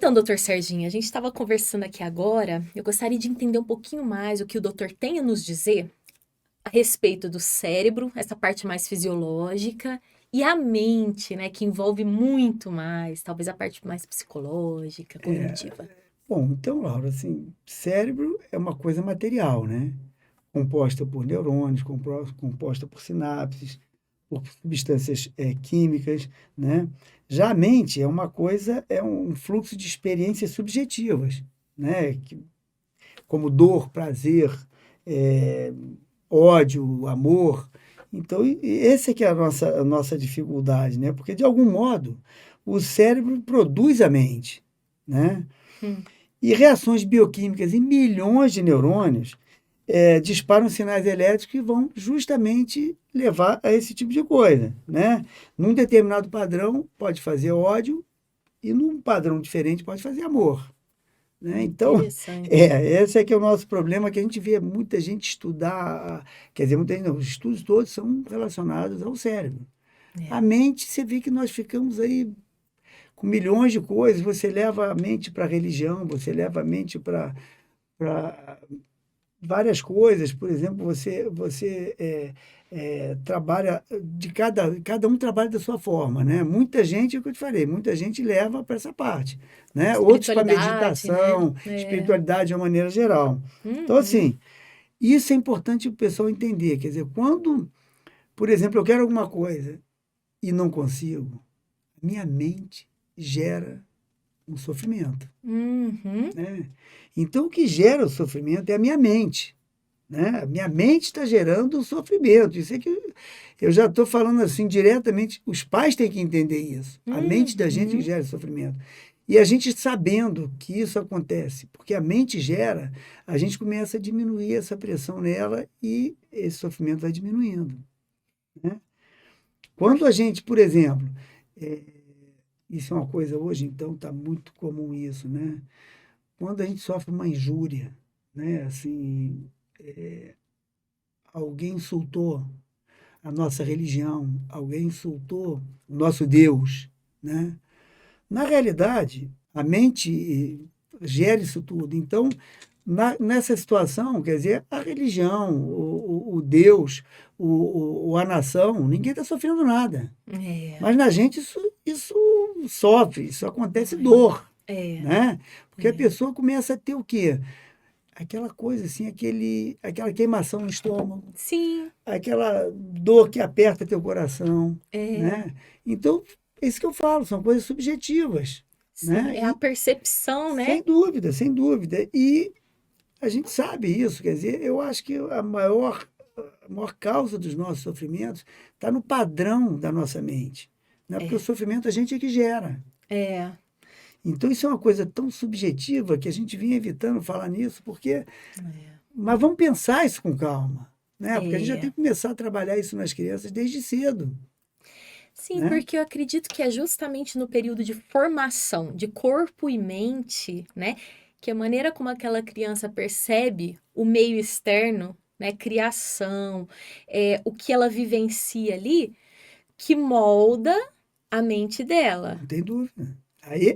Então, doutor Serginho, a gente estava conversando aqui agora. Eu gostaria de entender um pouquinho mais o que o doutor tem a nos dizer a respeito do cérebro, essa parte mais fisiológica, e a mente, né, que envolve muito mais, talvez a parte mais psicológica, cognitiva. Bom, então, Laura, assim, cérebro é uma coisa material, né? Composta por neurônios, composta por sinapses, por substâncias químicas, né? Já a mente é uma coisa, é um fluxo de experiências subjetivas, né? Como dor, prazer, eh, ódio, amor. Então, esse é que é a nossa dificuldade, né? Porque, de algum modo, o cérebro produz a mente, né? Hum, E reações bioquímicas em milhões de neurônios disparam sinais elétricos que vão justamente levar a esse tipo de coisa, né? Num determinado padrão pode fazer ódio e num padrão diferente pode fazer amor, né? Então, interessante. esse é que é o nosso problema, que a gente vê muita gente estudar, quer dizer, muita gente, não, os estudos todos são relacionados ao cérebro. É. A mente, você vê que nós ficamos aí com milhões de coisas, você leva a mente para a religião, você leva a mente para várias coisas. Por exemplo, você trabalha cada um trabalha da sua forma, né? Muita gente, é o que eu te falei, muita gente leva para essa parte, né? Outros para Espiritualidade, né? meditação, É. espiritualidade de uma maneira geral. Então, Uhum. assim, isso é importante o pessoal entender. Quer dizer, quando, por exemplo, eu quero alguma coisa e não consigo, minha mente gera um sofrimento, Uhum. né? Então, o que gera o sofrimento é a minha mente, né? A minha mente está gerando o sofrimento. Isso é que eu já estou falando assim diretamente. Os pais têm que entender isso. A mente da gente que Uhum. gera sofrimento. E a gente sabendo que isso acontece, porque a mente gera, a gente começa a diminuir essa pressão nela e esse sofrimento vai diminuindo, né? Quando a gente, por exemplo, é, isso é uma coisa hoje, então está muito comum isso, né? Quando a gente sofre uma injúria, né? Assim, alguém insultou a nossa religião, alguém insultou o nosso Deus, né? Na realidade, a mente gera isso tudo. Então, nessa situação, quer dizer, a religião, o Deus, a nação, ninguém está sofrendo nada. É. Mas na gente isso sofre, isso acontece Ai. dor, É. né? Porque a É. pessoa começa a ter o quê? Aquela coisa assim, aquela queimação no estômago, Sim. aquela dor que aperta teu coração, É. né? Então, é isso que eu falo, são coisas subjetivas, Sim. né? É a E percepção, né? sem dúvida, sem dúvida. E a gente sabe isso, quer dizer, eu acho que a maior causa dos nossos sofrimentos está no padrão da nossa mente, né? Porque o É. sofrimento a gente é que gera. É. Então, isso é uma coisa tão subjetiva que a gente vinha evitando falar nisso, porque. É. Mas vamos pensar isso com calma, né? Porque a gente já tem É. que começar a trabalhar isso nas crianças desde cedo, Sim, né? porque eu acredito que é justamente no período de formação de corpo e mente, né, que a maneira como aquela criança percebe o meio externo, né, criação, o que ela vivencia ali, que molda a mente dela. Não tem dúvida.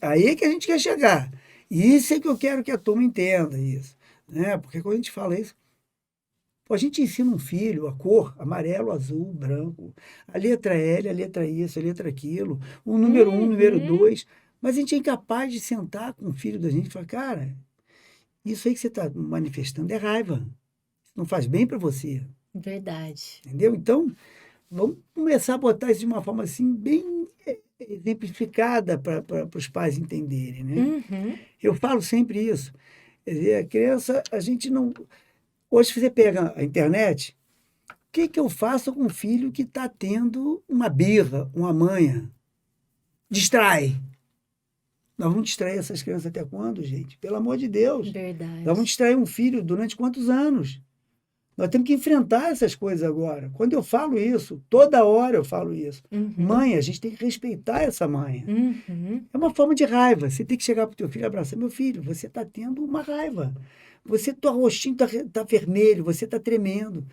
Aí é que a gente quer chegar. E isso é que eu quero que a turma entenda isso, né? Porque quando a gente fala isso, pô, a gente ensina um filho a cor, amarelo, azul, branco, a letra L, a letra isso, a letra aquilo, o número um, o número Uhum, dois, mas a gente é incapaz de sentar com o filho da gente e falar, cara, isso aí que você está manifestando é raiva. Isso não faz bem para você, verdade. entendeu? Então, vamos começar a botar isso de uma forma assim, bem exemplificada para os pais entenderem, né? Uhum, Eu falo sempre isso. Quer dizer, a criança, a gente não. Hoje você pega a internet, o que que eu faço com um filho que está tendo uma birra, uma manha? Distrai. Nós vamos distrair essas crianças até quando, gente? Pelo amor de Deus. Nós vamos verdade. distrair um filho durante quantos anos? Nós temos que enfrentar essas coisas agora. Quando eu falo isso, toda hora eu falo isso. Uhum, Mãe, a gente tem que respeitar essa mãe. uhum, É uma forma de raiva. Você tem que chegar para o teu filho e abraçar. Meu filho, você está tendo uma raiva. Teu rostinho está vermelho, você está tremendo.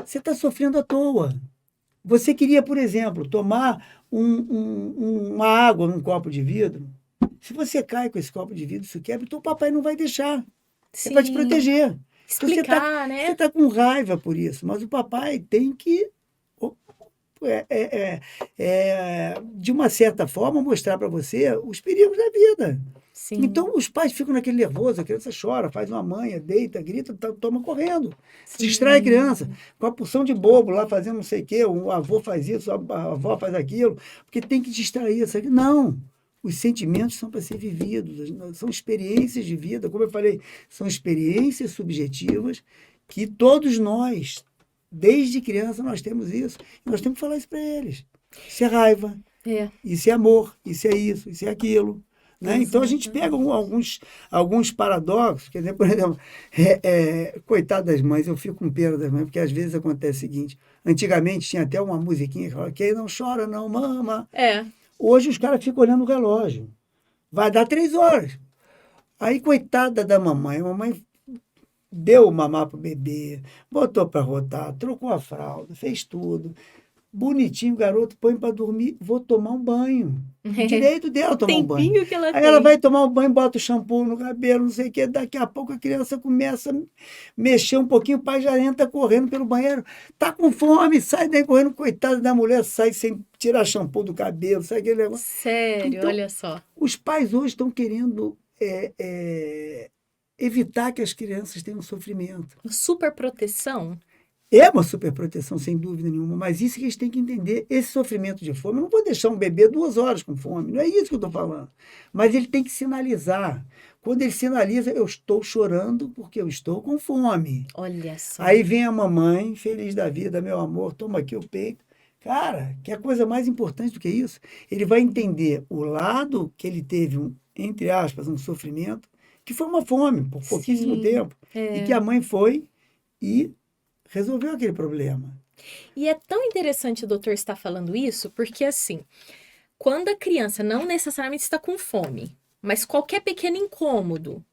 Você está sofrendo à toa. Você queria, por exemplo, tomar uma água num copo de vidro. Se você cai com esse copo de vidro, isso quebra, então o papai não vai deixar. Ele vai te Sim. proteger. Então Explicar, você né? tá com raiva por isso, mas o papai tem que, é, é, de uma certa forma, mostrar para você os perigos da vida. Sim. Então, os pais ficam naquele nervoso, a criança chora, faz uma manha, deita, grita, toma correndo. Distrai a criança com a porção de bobo lá fazendo não sei o quê, o avô faz isso, a avó faz aquilo, porque tem que distrair isso aqui. Não! Os sentimentos são para ser vividos, são experiências de vida, como eu falei, são experiências subjetivas que todos nós, desde criança, nós temos isso. E nós temos que falar isso para eles. Isso é raiva, É. isso é amor, isso é isso é aquilo. Né? Então a gente pega alguns paradoxos, quer dizer, por exemplo, coitado das mães, eu fico com pena das mães, porque às vezes acontece o seguinte: antigamente tinha até uma musiquinha que falava, quem não chora não mama. É. Hoje os caras ficam olhando o relógio. Vai dar 3 horas. Aí, coitada da mamãe, a mamãe deu o mamar pro bebê, botou para rotar, trocou a fralda, fez tudo. Bonitinho, garoto, põe para dormir, vou tomar um banho. Direito dela tomar um banho. Tempinho que ela Aí tem. ela vai tomar um banho, bota o shampoo no cabelo, não sei o quê. Daqui a pouco a criança começa a mexer um pouquinho, o pai já entra correndo pelo banheiro. Tá com fome, sai daí correndo. Coitada da mulher, sai sem tirar shampoo do cabelo, sai aquele negócio. Sério, Então, olha só. os pais hoje estão querendo evitar que as crianças tenham sofrimento. Super proteção. É uma superproteção, sem dúvida nenhuma, mas isso que eles têm que entender. Esse sofrimento de fome, eu não vou deixar um bebê 2 horas com fome, não é isso que eu estou falando. Mas ele tem que sinalizar. Quando ele sinaliza, eu estou chorando porque eu estou com fome. Olha só. Aí vem a mamãe, feliz da vida, meu amor, toma aqui o peito. Cara, que é a coisa mais importante do que isso? Ele vai entender o lado que ele teve, entre aspas, um sofrimento, que foi uma fome, por pouquíssimo tempo, e que a mãe foi e resolveu aquele problema. E é tão interessante o doutor estar falando isso, porque assim, quando a criança não necessariamente está com fome, mas qualquer pequeno incômodo,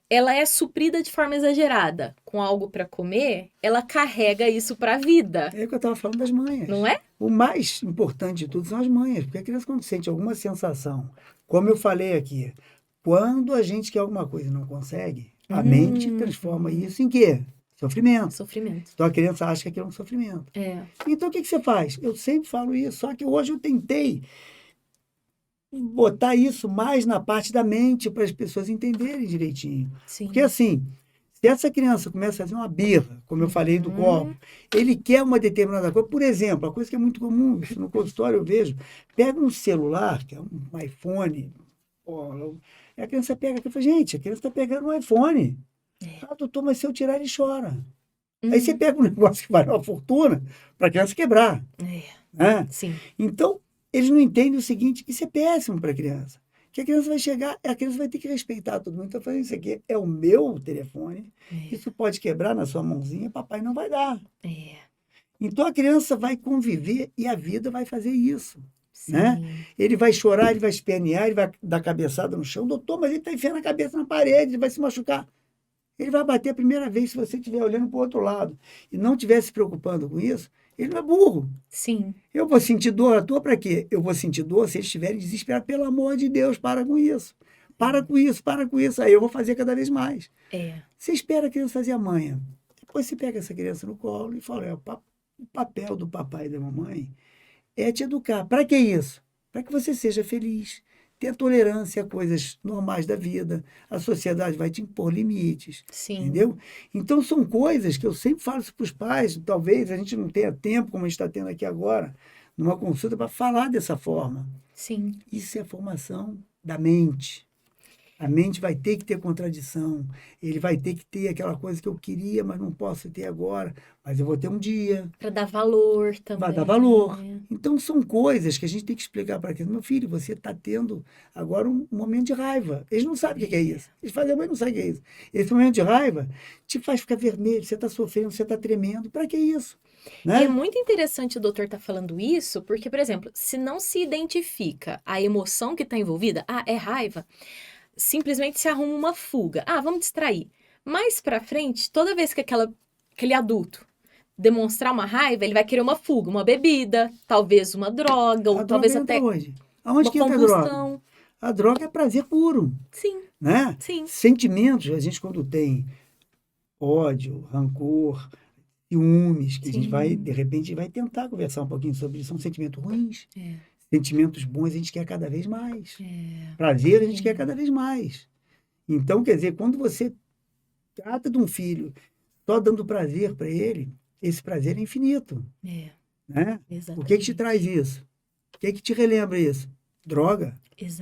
ela é suprida de forma exagerada com algo para comer, ela carrega isso para a vida. É o que eu estava falando das manhas. Não é? O mais importante de tudo são as manhas, porque a criança, quando sente alguma sensação, como eu falei aqui, quando a gente quer alguma coisa e não consegue, a mente transforma isso em quê? Sofrimento. Sofrimento. Então a criança acha que aquilo é um sofrimento. É. Então o que você faz? Eu sempre falo isso, só que hoje eu tentei botar isso mais na parte da mente para as pessoas entenderem direitinho. Sim. Porque assim, se essa criança começa a fazer uma birra, como eu falei do copo, ele quer uma determinada coisa. Por exemplo, a coisa que é muito comum, no consultório eu vejo, pega um celular, que é um iPhone, a criança pega aqui e fala, gente, a criança está pegando um iPhone. Ah, doutor, mas se eu tirar, ele chora. Aí você pega um negócio que vale uma fortuna para a criança quebrar. Né? Sim. Então, eles não entendem o seguinte, isso é péssimo para a criança. Que a criança vai chegar, a criança vai ter que respeitar todo mundo. Então, falando isso aqui é o meu telefone, isso pode quebrar na sua mãozinha, papai não vai dar. Então, a criança vai conviver e a vida vai fazer isso. Né? Ele vai chorar, ele vai espernear, ele vai dar cabeçada no chão. Doutor, mas ele está enfiando a cabeça na parede, ele vai se machucar. Ele vai bater a primeira vez se você estiver olhando para o outro lado e não estiver se preocupando com isso. Ele não é burro. Sim. Eu vou sentir dor à toa para quê? Eu vou sentir dor se eles estiverem desesperados. Pelo amor de Deus, para com isso. Para com isso, para com isso. Aí eu vou fazer cada vez mais. Você espera a criança fazer a manha. Depois você pega essa criança no colo e fala, o papel do papai e da mamãe é te educar. Para que isso? Para que você seja feliz. Ter tolerância a coisas normais da vida. A sociedade vai te impor limites. Sim. Entendeu? Então, são coisas que eu sempre falo para os pais. Talvez a gente não tenha tempo, como a gente está tendo aqui agora, numa consulta, para falar dessa forma. Sim. Isso é a formação da mente. A mente vai ter que ter contradição. Ele vai ter que ter aquela coisa que eu queria, mas não posso ter agora. Mas eu vou ter um dia. Para dar valor também. Vai dar valor. Então, são coisas que a gente tem que explicar para a criança. Meu filho, você está tendo agora um momento de raiva. Eles não sabem o que é isso. Eles fazem, mas não sabem o que é isso. Esse momento de raiva te faz ficar vermelho, você está sofrendo, você está tremendo. Para que isso? Né? E é muito interessante o doutor estar falando isso, porque, por exemplo, se não se identifica a emoção que está envolvida, é raiva, simplesmente se arruma uma fuga. Vamos distrair. Mais pra frente, toda vez que aquele adulto demonstrar uma raiva, ele vai querer uma fuga, uma bebida, talvez uma droga, ou talvez até hoje. Aonde uma que entra a droga? combustão. A droga é prazer puro, Sim, né? sim. Sentimentos, a gente quando tem ódio, rancor, ciúmes, que a gente vai, Sim. de repente, vai tentar conversar um pouquinho sobre isso. São sentimentos ruins. É. Sentimentos bons a gente quer cada vez mais. É. Prazer a gente quer Sim. cada vez mais. Então, quer dizer, quando você trata de um filho só dando prazer para ele, esse prazer é infinito, É. né? O que te Exatamente. traz isso? O que te relembra isso? Droga.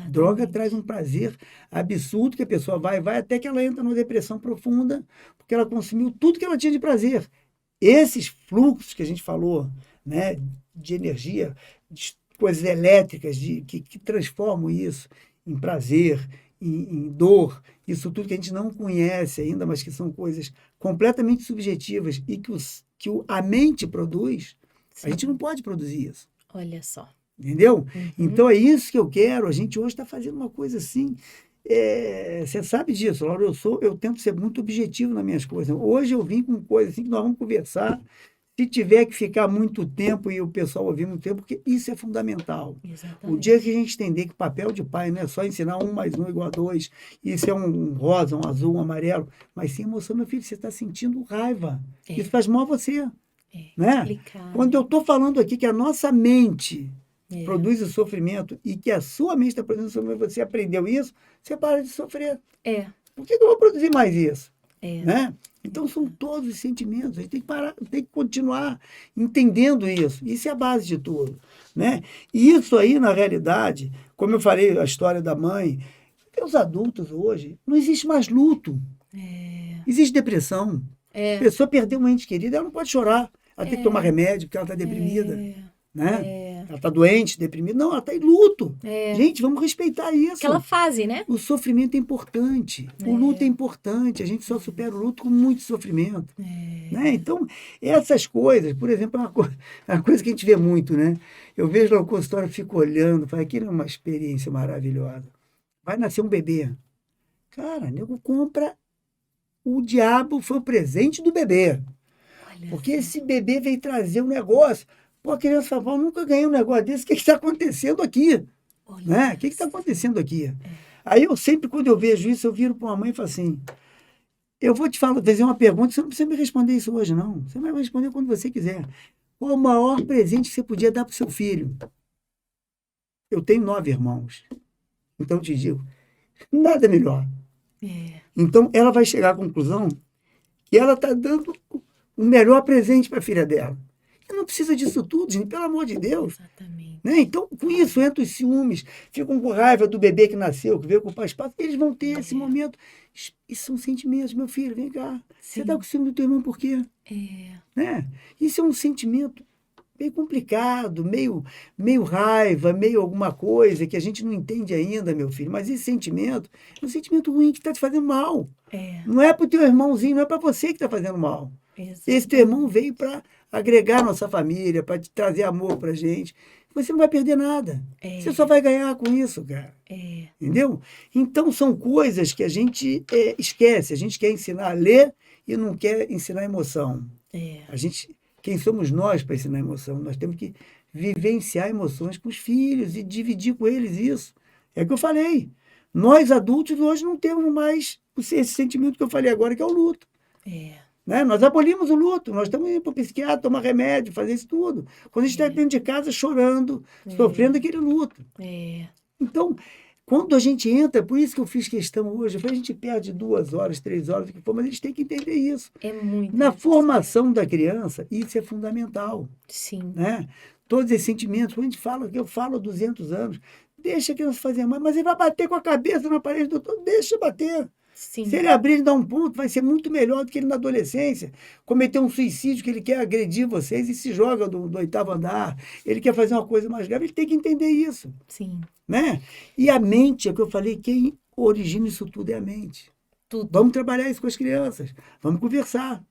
Droga traz um Exatamente. prazer absurdo que a pessoa vai até que ela entra numa depressão profunda, porque ela consumiu tudo que ela tinha de prazer. Esses fluxos que a gente falou, né, de energia, de coisas elétricas que transformam isso em prazer, em dor, isso tudo que a gente não conhece ainda, mas que são coisas completamente subjetivas e a mente produz, a gente não Sim. pode produzir isso. Olha só. Entendeu? Uhum. Então é isso que eu quero. A gente hoje está fazendo uma coisa assim. Você sabe disso, Laura. Eu tento ser muito objetivo nas minhas coisas. Hoje eu vim com coisa assim que nós vamos conversar. Se tiver que ficar muito tempo e o pessoal ouvir muito tempo, porque isso é fundamental. O dia que a Exatamente. gente entender que o papel de pai não é só ensinar 1 mais 1 igual a 2, isso é um rosa, um azul, um amarelo, mas sim emoção, meu filho, você está sentindo raiva. É. Isso faz mal a você. É. Né? Explicar, Quando né? eu estou falando aqui que a nossa mente É. produz o sofrimento e que a sua mente está produzindo sofrimento, você aprendeu isso, você para de sofrer. É. Por que eu vou produzir mais isso? É. Né? Então são todos os sentimentos, a gente tem que parar, tem que continuar entendendo isso. Isso é a base de tudo. Né? E isso aí, na realidade, como eu falei, a história da mãe, os adultos hoje, não existe mais luto. É. Existe depressão. É. A pessoa perdeu uma ente querida, ela não pode chorar. Ela tem que tomar remédio porque ela está deprimida. Né? Ela está doente, deprimida. Não, ela está em luto. Gente, vamos respeitar isso. Aquela fase, né? O sofrimento é importante. O luto é importante. A gente só supera o luto com muito sofrimento. Né? Então, essas coisas, por exemplo, é uma coisa que a gente vê muito, né? Eu vejo lá o consultório, fico olhando, falo, aquilo é uma experiência maravilhosa. Vai nascer um bebê. Cara, nego compra, o diabo foi o presente do bebê. Olha Porque só. esse bebê veio trazer um negócio. Pô, a criança fala, eu nunca ganhei um negócio desse, o que está acontecendo aqui? Olha Né? O que está acontecendo aqui? Aí eu sempre, quando eu vejo isso, eu viro para uma mãe e falo assim, eu vou te fazer uma pergunta, você não precisa me responder isso hoje, não. Você vai me responder quando você quiser. Qual o maior presente que você podia dar para o seu filho? Eu tenho 9 irmãos. Então eu te digo, nada melhor. Então ela vai chegar à conclusão que ela está dando o melhor presente para a filha dela. Ela não precisa disso tudo, gente, pelo amor de Deus. Exatamente. Né? Então, com isso, entra os ciúmes, ficam com raiva do bebê que nasceu, que veio com o pai espaço, eles vão ter esse momento. Isso são sentimentos, meu filho, vem cá. Você está com ciúme do teu irmão por quê? Né? Isso é um sentimento meio complicado, meio raiva, meio alguma coisa que a gente não entende ainda, meu filho. Mas esse sentimento é um sentimento ruim que está te fazendo mal. Não é para o teu irmãozinho, não é para você que está fazendo mal. Esse teu irmão veio para agregar a nossa família, para te trazer amor para a gente. Você não vai perder nada. Você só vai ganhar com isso, cara. Entendeu? Então, são coisas que a gente esquece. A gente quer ensinar a ler e não quer ensinar emoção. Quem somos nós para ensinar emoção? Nós temos que vivenciar emoções com os filhos e dividir com eles isso. É o que eu falei. Nós, adultos, hoje não temos mais esse sentimento que eu falei agora, que é o luto. Né? Nós abolimos o luto, nós estamos indo para o psiquiatra, tomar remédio, fazer isso tudo. Quando a gente está dentro de casa chorando, sofrendo aquele luto. Então, quando a gente entra, por isso que eu fiz questão hoje, a gente perde 2 horas, 3 horas, mas a gente tem que entender isso. Na formação da criança, isso é fundamental. Sim. Né? Todos esses sentimentos, quando a gente fala, que eu falo há 200 anos, deixa a criança fazer mais, mas ele vai bater com a cabeça na parede, doutor, deixa bater. Sim. Se ele abrir e dar um ponto, vai ser muito melhor do que ele na adolescência. Cometer um suicídio, que ele quer agredir vocês e se joga do 8º andar. Ele quer fazer uma coisa mais grave, ele tem que entender isso. Sim. Né? E a mente, é o que eu falei, quem origina isso tudo é a mente. Tudo. Vamos trabalhar isso com as crianças. Vamos conversar.